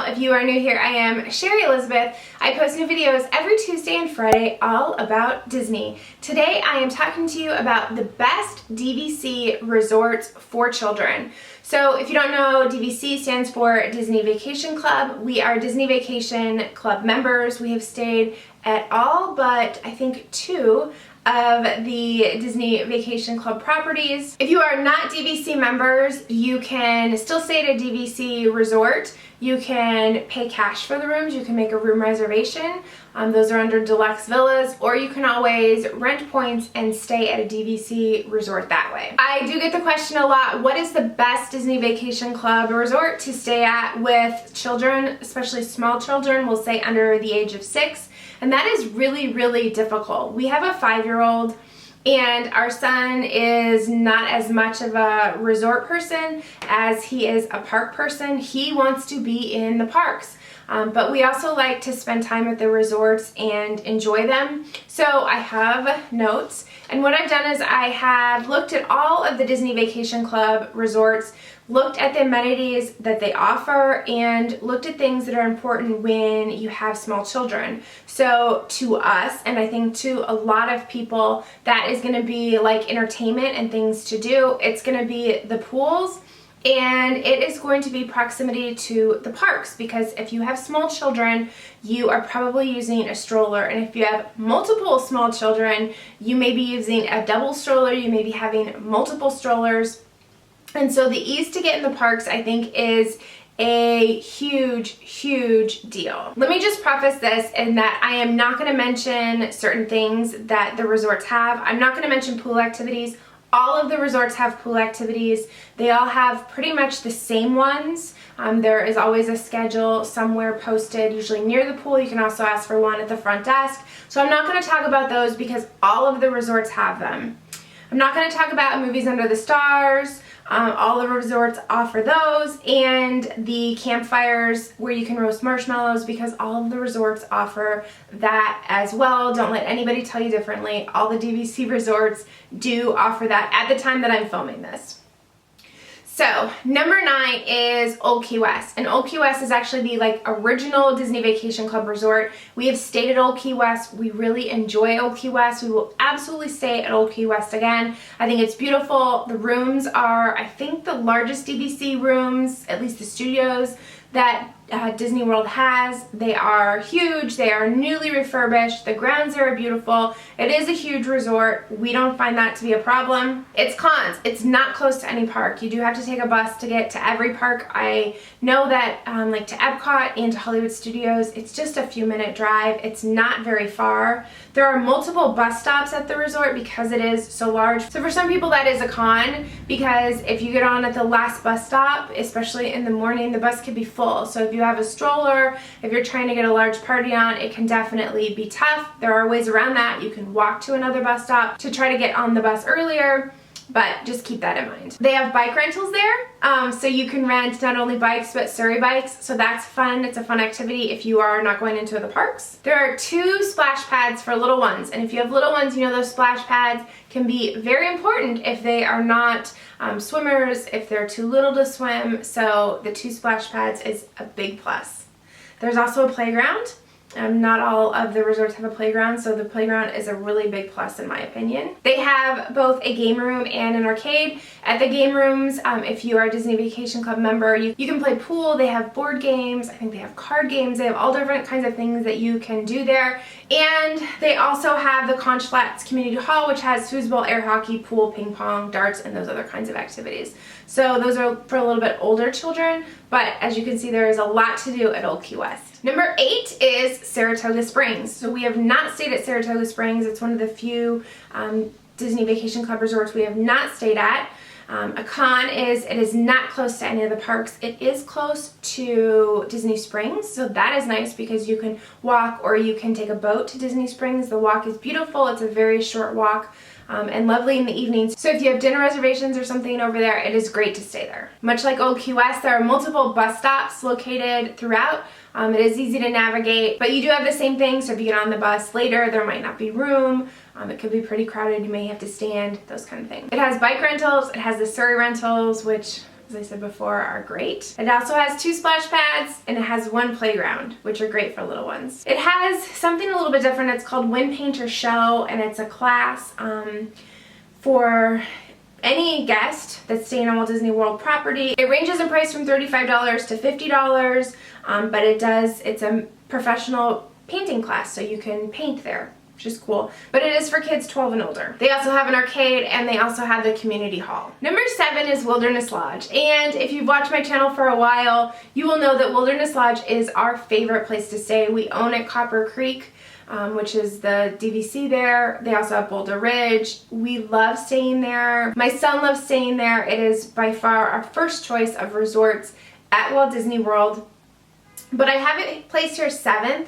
channel. If you are new here, I am Cheri Elisabeth. I post new videos every Tuesday and Friday all about Disney. Today I am talking to you about the best DVC resorts for children. So if you don't know, DVC stands for Disney Vacation Club. We are Disney Vacation Club members. We have stayed at all but I think 2 of the Disney Vacation Club properties. If you are not DVC members, you can still stay at a DVC resort. You can pay cash for the rooms. You can make a room reservation. Those are under deluxe villas, or you can always rent points and stay at a DVC resort that way. I do get the question a lot, what is the best Disney Vacation Club resort to stay at with children, especially small children, we'll say under the age of 6? And that is really, really difficult. We have a 5-year-old and our son is not as much of a resort person as he is a park person. He wants to be in the parks. But we also like to spend time at the resorts and enjoy them. So I have notes, and what I've done is I have looked at all of the Disney Vacation Club resorts, looked at the amenities that they offer, and looked at things that are important when you have small children. So to us, and I think to a lot of people, that is going to be like entertainment and things to do. It's going to be the pools, and it is going to be proximity to the parks, because if you have small children, you are probably using a stroller, and if you have multiple small children, you may be using a double stroller, you may be having multiple strollers. And so the ease to get in the parks, I think, is a huge deal. Let me just preface this in that I am not going to mention certain things that the resorts have. I'm not going to mention pool activities. All of the resorts have pool activities. They all have pretty much the same ones. There is always a schedule somewhere posted, usually near the pool. You can also ask for one at the front desk. So I'm not going to talk about those because all of the resorts have them. I'm not going to talk about Movies Under the Stars. All the resorts offer those, and the campfires where you can roast marshmallows, because all of the resorts offer that as well. Don't let anybody tell you differently. All the DVC resorts do offer that at the time that I'm filming this. So number 9 is Old Key West, and Old Key West is actually the original Disney Vacation Club resort. We have stayed at Old Key West. We really enjoy Old Key West. We will absolutely stay at Old Key West again. I think it's beautiful. The rooms are, I think, the largest DVC rooms, at least the studios, that Disney World has. They are huge. They are newly refurbished. The grounds there are beautiful. It is a huge resort. We don't find that to be a problem. Its cons: it's not close to any park. You do have to take a bus to get to every park. I know that like to Epcot and to Hollywood Studios, it's just a few minute drive. It's not very far. There are multiple bus stops at the resort because it is so large. So for some people that is a con, because if you get on at the last bus stop, especially in the morning, the bus could be full. So if you have a stroller, if you're trying to get a large party on, it can definitely be tough. There are ways around that. You can walk to another bus stop to try to get on the bus earlier, but just keep that in mind. They have bike rentals there, so you can rent not only bikes but Surrey bikes, so that's fun. It's a fun activity if you are not going into the parks. There are 2 splash pads for little ones, and if you have little ones, you know those splash pads can be very important if they are not swimmers, if they're too little to swim, so the 2 splash pads is a big plus. There's also a playground. Not all of the resorts have a playground, so the playground is a really big plus in my opinion. They have both a game room and an arcade. At the game rooms, if you are a Disney Vacation Club member, you can play pool. They have board games. I think they have card games. They have all different kinds of things that you can do there. And they also have the Conch Flats Community Hall, which has foosball, air hockey, pool, ping pong, darts, and those other kinds of activities. So those are for a little bit older children, but as you can see, there is a lot to do at Old Key West. Number 8 is Saratoga Springs. So we have not stayed at Saratoga Springs. It's one of the few Disney Vacation Club resorts we have not stayed at. A con is it is not close to any of the parks. It is close to Disney Springs, so that is nice because you can walk or you can take a boat to Disney Springs. The walk is beautiful. It's a very short walk and lovely in the evenings. So if you have dinner reservations or something over there, it is great to stay there. Much like Old Key West, there are multiple bus stops located throughout. It is easy to navigate, but you do have the same thing, so if you get on the bus later, there might not be room. It could be pretty crowded, you may have to stand, those kind of things. It has bike rentals, it has the Surrey rentals, which as I said before, are great. It also has 2 splash pads and it has 1 playground, which are great for little ones. It has something a little bit different. It's called Wind Painter Show, and it's a class for any guest that's staying on Walt Disney World property. It ranges in price from $35 to $50, but it's a professional painting class, so you can paint there, which is cool. But it is for kids 12 and older. They also have an arcade, and they also have the community hall. Number 7 is Wilderness Lodge, and if you've watched my channel for a while, you will know that Wilderness Lodge is our favorite place to stay. We own at Copper Creek, which is the DVC there. They also have Boulder Ridge. We love staying there. My son loves staying there. It is by far our first choice of resorts at Walt Disney World. But I have it placed here 7th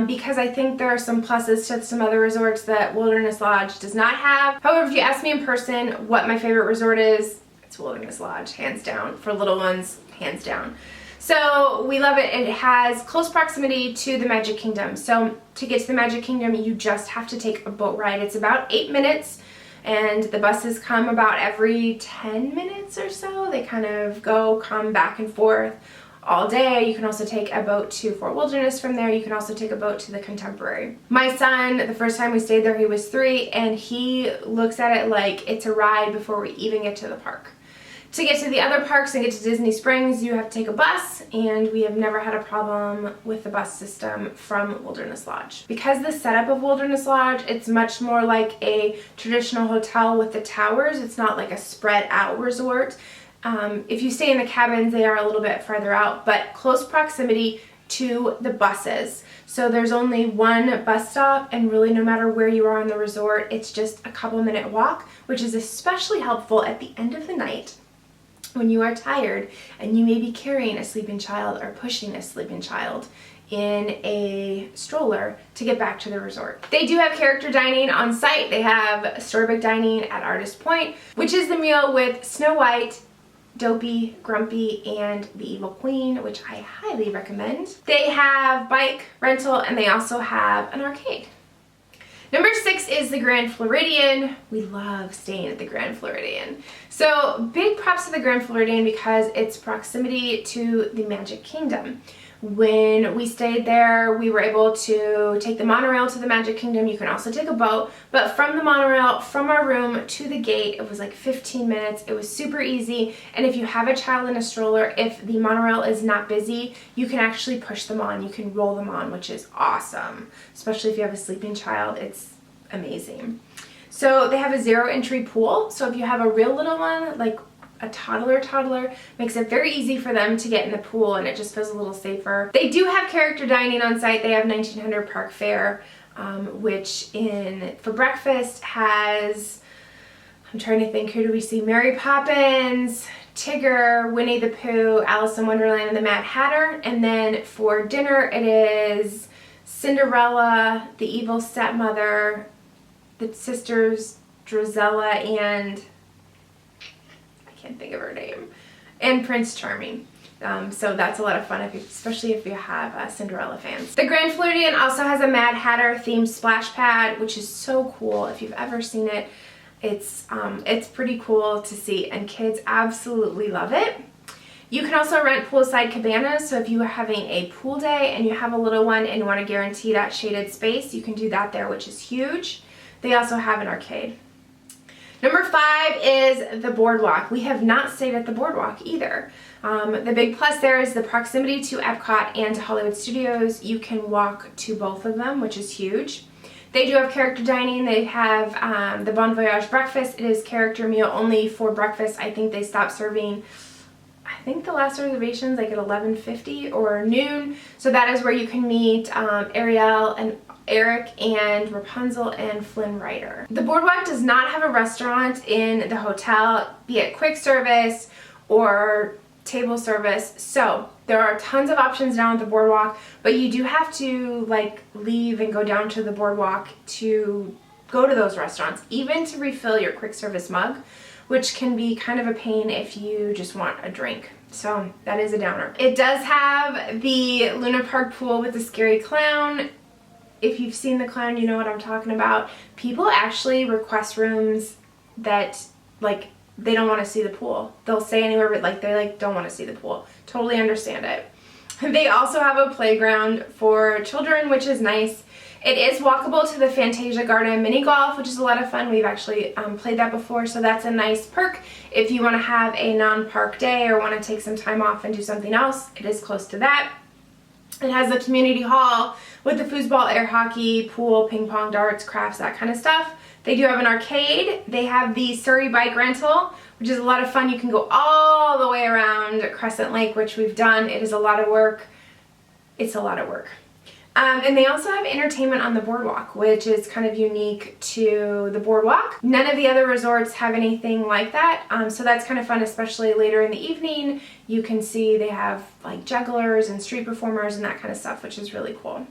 because I think there are some pluses to some other resorts that Wilderness Lodge does not have. However, if you ask me in person what my favorite resort is, it's Wilderness Lodge, hands down. For little ones, hands down. So we love it. It has close proximity to the Magic Kingdom. So to get to the Magic Kingdom, you just have to take a boat ride. It's about 8 minutes, and the buses come about every 10 minutes or so. They kind of come back and forth all day. You can also take a boat to Fort Wilderness from there. You can also take a boat to the Contemporary. My son, the first time we stayed there, he was 3, and he looks at it like it's a ride before we even get to the park. To get to the other parks and get to Disney Springs, you have to take a bus, and we have never had a problem with the bus system from Wilderness Lodge. Because the setup of Wilderness Lodge, it's much more like a traditional hotel with the towers. It's not like a spread out resort. If you stay in the cabins, they are a little bit farther out, but close proximity to the buses. So there's only 1 bus stop, and really no matter where you are on the resort, it's just a couple-minute walk, which is especially helpful at the end of the night when you are tired and you may be carrying a sleeping child or pushing a sleeping child in a stroller to get back to the resort. They do have character dining on site. They have Storybook dining at Artist Point, which is the meal with Snow White, Dopey, Grumpy, and the Evil Queen, which I highly recommend. They have bike rental, and they also have an arcade. Number 6 is the Grand Floridian. We love staying at the Grand Floridian. So big props to the Grand Floridian because it's proximity to the Magic Kingdom. When we stayed there, we were able to take the monorail to the Magic Kingdom. You can also take a boat, but from the monorail, from our room to the gate, it was like 15 minutes. It was super easy, and if you have a child in a stroller, if the monorail is not busy, you can actually push them on. You can roll them on, which is awesome, especially if you have a sleeping child. It's amazing. So they have a 0 entry pool, so if you have a real little one, like a toddler, makes it very easy for them to get in the pool, and it just feels a little safer. They do have character dining on site. They have 1900 Park Fare, which for breakfast has, I'm trying to think, who do we see? Mary Poppins, Tigger, Winnie the Pooh, Alice in Wonderland, and the Mad Hatter. And then for dinner, it is Cinderella, the Evil Stepmother, the sisters Drizella, and can't think of her name, and Prince Charming. So that's a lot of fun, especially if you have Cinderella fans. The Grand Floridian also has a Mad Hatter themed splash pad, which is so cool. If you've ever seen it, it's pretty cool to see, and kids absolutely love it. You can also rent poolside cabanas, so if you are having a pool day and you have a little one and you want to guarantee that shaded space, you can do that there, which is huge. They also have an arcade. Number 5 is the Boardwalk. We have not stayed at the Boardwalk either. The big plus there is the proximity to Epcot and to Hollywood Studios. You can walk to both of them, which is huge. They do have character dining. They have the Bon Voyage breakfast. It is character meal only for breakfast. I think they stopped serving, I think the last reservation's like at 11:50 or noon. So that is where you can meet Ariel and Eric and Rapunzel and Flynn Rider. The Boardwalk does not have a restaurant in the hotel, be it quick service or table service. So there are tons of options down at the Boardwalk, but you do have to like leave and go down to the Boardwalk to go to those restaurants, even to refill your quick service mug, which can be kind of a pain if you just want a drink. So that is a downer. It does have the Luna Park pool with the scary clown. If you've seen the clown, you know what I'm talking about. People actually request rooms that like they don't want to see the pool. They'll stay anywhere, but like they don't want to see the pool. Totally understand it. They also have a playground for children, which is nice. It is walkable to the Fantasia Garden mini golf, which is a lot of fun. We've actually played that before, so that's a nice perk if you want to have a non-park day or want to take some time off and do something else. It is close to that. It has the community hall with the foosball, air hockey, pool, ping pong, darts, crafts, that kind of stuff. They do have an arcade. They have the Surrey bike rental, which is a lot of fun. You can go all the way around Crescent Lake, which we've done. It is a lot of work. It's a lot of work. And they also have entertainment on the Boardwalk, which is kind of unique to the Boardwalk. None of the other resorts have anything like that, so that's kind of fun, especially later in the evening. You can see they have like jugglers and street performers and that kind of stuff, which is really cool.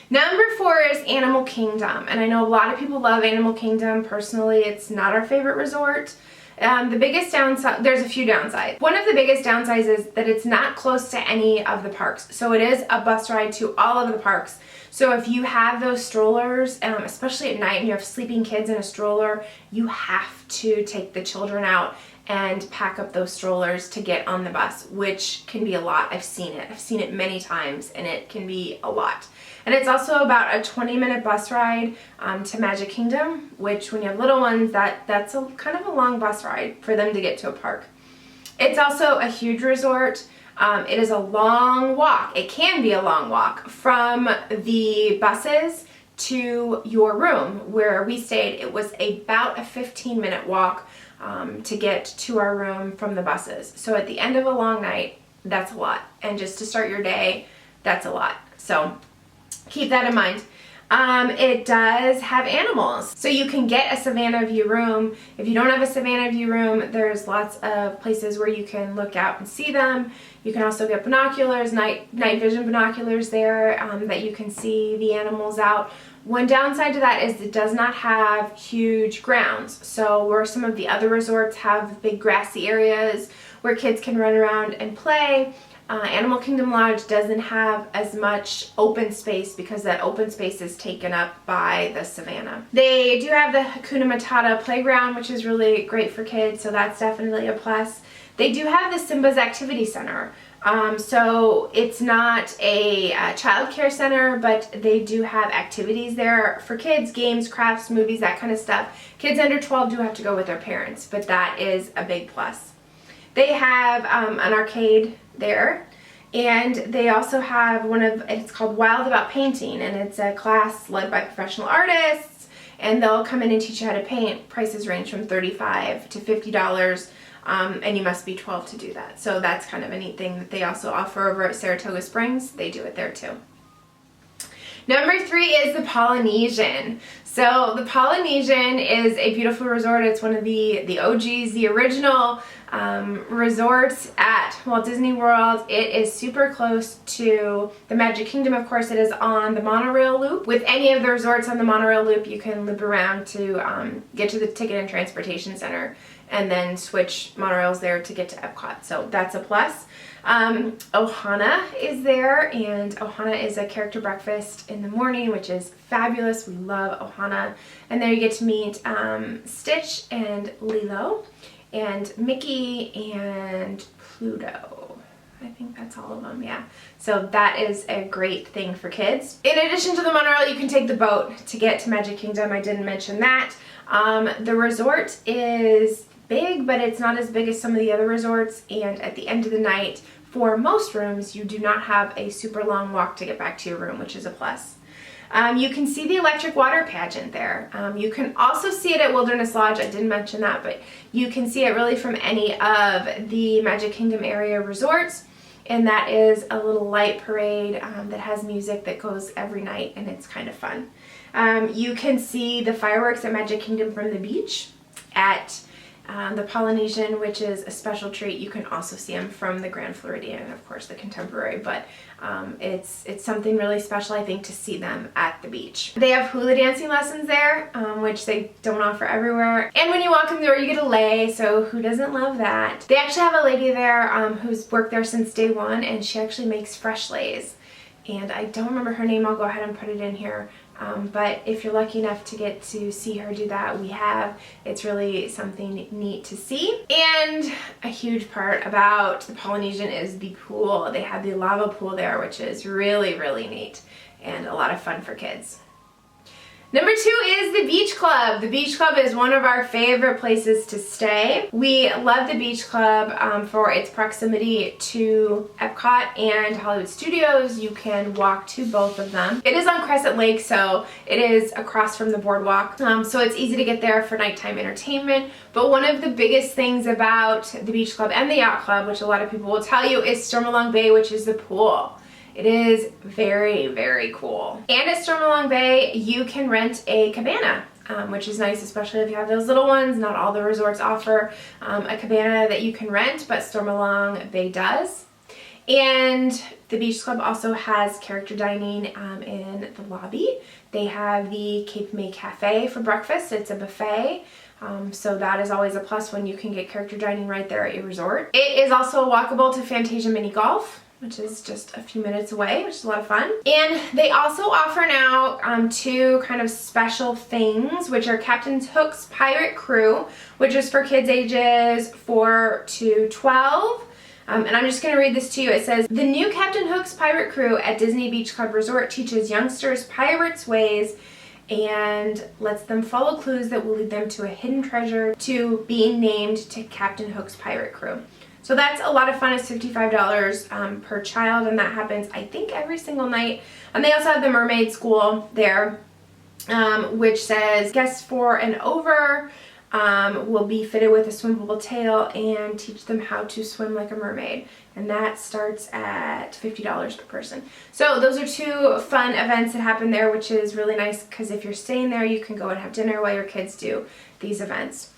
Number 4 is Animal Kingdom, and I know a lot of people love Animal Kingdom. Personally, it's not our favorite resort. The biggest downside, there's a few downsides. One of the biggest downsides is that it's not close to any of the parks. So it is a bus ride to all of the parks. So if you have those strollers, especially at night and you have sleeping kids in a stroller, you have to take the children out and pack up those strollers to get on the bus, which can be a lot. I've seen it. I've seen it many times, and it can be a lot. And it's also about a 20-minute bus ride to Magic Kingdom, which when you have little ones, that's a kind of a long bus ride for them to get to a park. It's also a huge resort. It is a long walk. It can be a long walk from the buses to your room. Where we stayed, it was about a 15-minute walk to get to our room from the buses. So at the end of a long night, that's a lot. And just to start your day, that's a lot. So keep that in mind. It does have animals, so you can get a Savannah view room. If you don't have a Savannah view room, there's lots of places where you can look out and see them. You can also get binoculars, night vision binoculars there, that you can see the animals out. One downside to that is it does not have huge grounds. So where some of the other resorts have big grassy areas where kids can run around and play, Animal Kingdom Lodge doesn't have as much open space because that open space is taken up by the Savannah. They do have the Hakuna Matata playground, which is really great for kids, so that's definitely a plus. They do have the Simba's Activity Center. So it's not a child care center, but they do have activities there for kids, games, crafts, movies, that kind of stuff. Kids under 12 do have to go with their parents, but that is a big plus. They have an arcade there, and they also have it's called Wild About Painting, and it's a class led by professional artists, and they'll come in and teach you how to paint. Prices range from $35 to $50, and you must be 12 to do that. So that's kind of a neat thing that they also offer over at Saratoga Springs. They do it there too. Number 3 is the Polynesian. So the Polynesian is a beautiful resort. It's one of the OGs, the original resorts at Walt Disney World. It is super close to the Magic Kingdom. Of course, it is on the monorail loop. With any of the resorts on the monorail loop, you can loop around to get to the Ticket and Transportation Center and then switch monorails there to get to Epcot. So that's a plus. Ohana is there, and Ohana is a character breakfast in the morning, which is fabulous. We love Ohana. And there you get to meet Stitch and Lilo and Mickey and Pluto. I think that's all of them, yeah. So that is a great thing for kids. In addition to the monorail, you can take the boat to get to Magic Kingdom. I didn't mention that. The resort is big, but it's not as big as some of the other resorts, and at the end of the night, for most rooms, you do not have a super long walk to get back to your room, which is a plus. You can see the electric water pageant there. You can also see it at Wilderness Lodge. I didn't mention that, but you can see it really from any of the Magic Kingdom area resorts, and that is a little light parade that has music that goes every night, and it's kind of fun. You can see the fireworks at Magic Kingdom from the beach. At the Polynesian, which is a special treat, you can also see them from the Grand Floridian and of course the Contemporary, but it's something really special, I think, to see them at the beach. They have hula dancing lessons there, which they don't offer everywhere. And when you walk in the door, you get a lei, so who doesn't love that? They actually have a lady there who's worked there since day one, and she actually makes fresh leis. And I don't remember her name. I'll go ahead and put it in here. But if you're lucky enough to get to see her do that, we have. It's really something neat to see. And a huge part about the Polynesian is the pool. They have the lava pool there, which is really, really neat and a lot of fun for kids. Number 2 is the Beach Club. The Beach Club is one of our favorite places to stay. We love the Beach Club for its proximity to Epcot and Hollywood Studios. You can walk to both of them. It is on Crescent Lake, so it is across from the Boardwalk. So it's easy to get there for nighttime entertainment. But one of the biggest things about the Beach Club and the Yacht Club, which a lot of people will tell you, is Stormalong Bay, which is the pool. It is very, very cool. And at Stormalong Bay, you can rent a cabana, which is nice, especially if you have those little ones. Not all the resorts offer a cabana that you can rent, but Stormalong Bay does. And the Beach Club also has character dining in the lobby. They have the Cape May Cafe for breakfast. It's a buffet. So that is always a plus when you can get character dining right there at your resort. It is also walkable to Fantasia Mini Golf, which is just a few minutes away, which is a lot of fun. And they also offer now 2 kind of special things, which are Captain Hook's Pirate Crew, which is for kids ages 4 to 12. And I'm just going to read this to you. It says, the new Captain Hook's Pirate Crew at Disney Beach Club Resort teaches youngsters pirates' ways and lets them follow clues that will lead them to a hidden treasure to being named to Captain Hook's Pirate Crew. So that's a lot of fun. It's $55 per child, and that happens, I think, every single night. And they also have the Mermaid School there, which says guests 4 and over will be fitted with a swimmable tail and teach them how to swim like a mermaid. And that starts at $50 per person. So those are 2 fun events that happen there, which is really nice because if you're staying there, you can go and have dinner while your kids do these events.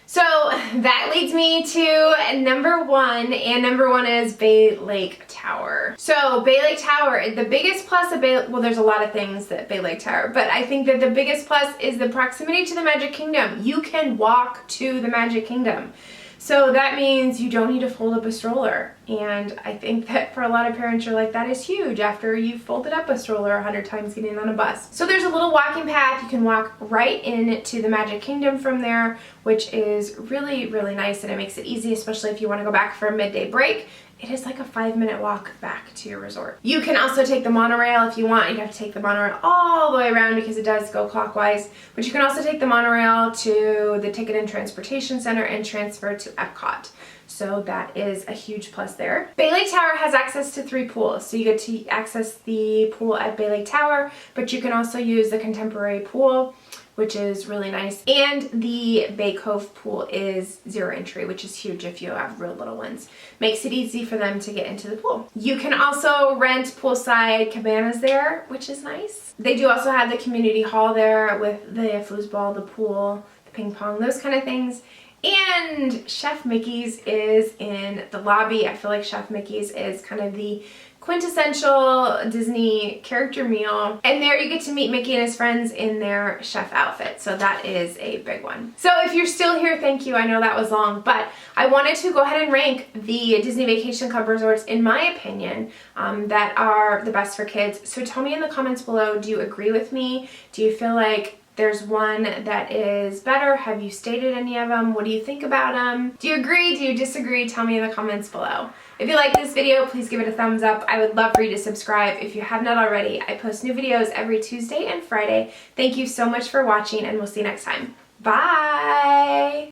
So that leads me to number 1, and number 1 is Bay Lake Tower. So Bay Lake Tower, the biggest plus of well, there's a lot of things at Bay Lake Tower, but I think that the biggest plus is the proximity to the Magic Kingdom. You can walk to the Magic Kingdom. So that means you don't need to fold up a stroller. And I think that for a lot of parents, you're like, that is huge after you've folded up a stroller 100 times getting on a bus. So there's a little walking path. You can walk right into the Magic Kingdom from there, which is really, really nice. And it makes it easy, especially if you want to go back for a midday break. It is like a 5-minute walk back to your resort. You can also take the monorail if you want. You have to take the monorail all the way around because it does go clockwise. But you can also take the monorail to the Ticket and Transportation Center and transfer to Epcot. So that is a huge plus there. Bay Lake Tower has access to 3 pools. So you get to access the pool at Bay Lake Tower, but you can also use the contemporary pool, which is really nice. And the Bay Cove pool is 0 entry, which is huge if you have real little ones. Makes it easy for them to get into the pool. You can also rent poolside cabanas there, which is nice. They do also have the community hall there with the foosball, the pool, the ping pong, those kind of things. And Chef Mickey's is in the lobby. I feel like Chef Mickey's is kind of the quintessential Disney character meal. And there you get to meet Mickey and his friends in their chef outfit. So that is a big one. So if you're still here, thank you. I know that was long, but I wanted to go ahead and rank the Disney Vacation Club resorts, in my opinion, that are the best for kids. So tell me in the comments below, do you agree with me? Do you feel like there's one that is better? Have you stayed at any of them? What do you think about them? Do you agree? Do you disagree? Tell me in the comments below. If you like this video, please give it a thumbs up. I would love for you to subscribe if you have not already. I post new videos every Tuesday and Friday. Thank you so much for watching, and we'll see you next time. Bye!